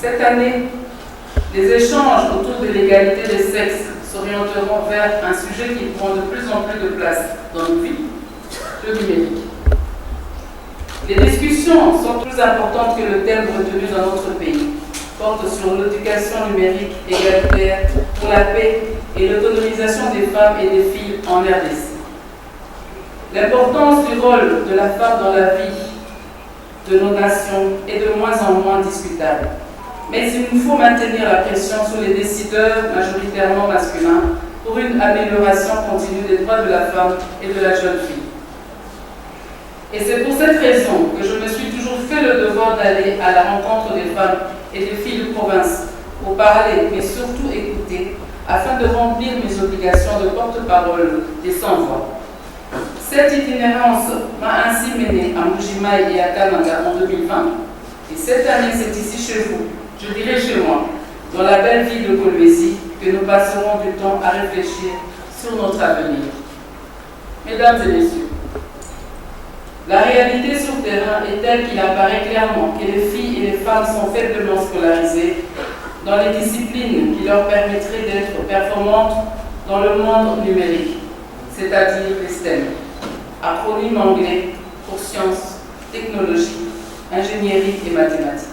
Cette année, les échanges autour de l'égalité des sexes s'orienteront vers un sujet qui prend de plus en plus de place dans nos vies, le numérique. Les discussions sont plus importantes que le thème retenu dans notre pays, portent sur l'éducation numérique égalitaire pour la paix et l'autonomisation des femmes et des filles en RDC. L'importance du rôle de la femme dans la vie de nos nations est de moins en moins discutable. Mais il nous faut maintenir la pression sur les décideurs majoritairement masculins pour une amélioration continue des droits de la femme et de la jeune fille. Et c'est pour cette raison que je me suis toujours fait le devoir d'aller à la rencontre des femmes et des filles de province pour parler, mais surtout écouter, afin de remplir mes obligations de porte-parole des sans-voix. Cette itinérance m'a ainsi menée à Mbujimayi et à Kananga en 2020, et cette année c'est ici chez vous, je dirais chez moi, dans la belle ville de Kolwezi, que nous passerons du temps à réfléchir sur notre avenir. Mesdames et messieurs, la réalité sur le terrain est telle qu'il apparaît clairement que les filles et les femmes sont faiblement scolarisées dans les disciplines qui leur permettraient d'être performantes dans le monde numérique, c'est-à-dire les STEM, acronyme anglais pour sciences, technologie, ingénierie et mathématiques.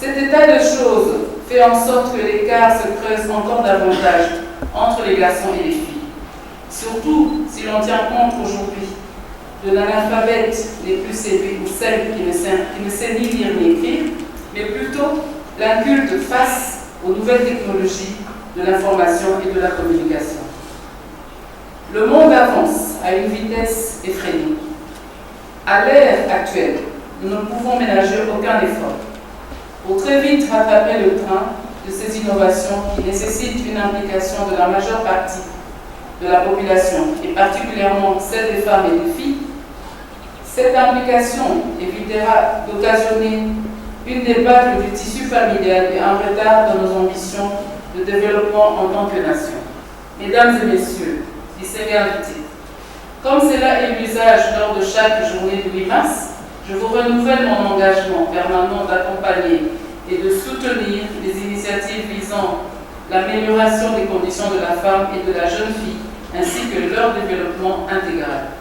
Cet état de choses fait en sorte que l'écart se creuse encore davantage entre les garçons et les filles, surtout si l'on tient compte aujourd'hui de l'analphabète les plus élevés ou celle qui ne sait ni lire ni écrire, mais plutôt l'inculte face aux nouvelles technologies de l'information et de la communication. Le monde avance à une vitesse effrénée. À l'ère actuelle, nous ne pouvons ménager aucun effort pour très vite rattraper le train de ces innovations qui nécessitent une implication de la majeure partie de la population, et particulièrement celle des femmes et des filles. Cette implication évitera d'occasionner une débâcle du tissu familial et un retard dans nos ambitions de développement en tant que nation. Mesdames et messieurs, distingués invités, comme cela est l'usage lors de chaque journée du 8 mars, je vous renouvelle mon engagement permanent d'accompagner et de soutenir les initiatives visant l'amélioration des conditions de la femme et de la jeune fille, ainsi que leur développement intégral.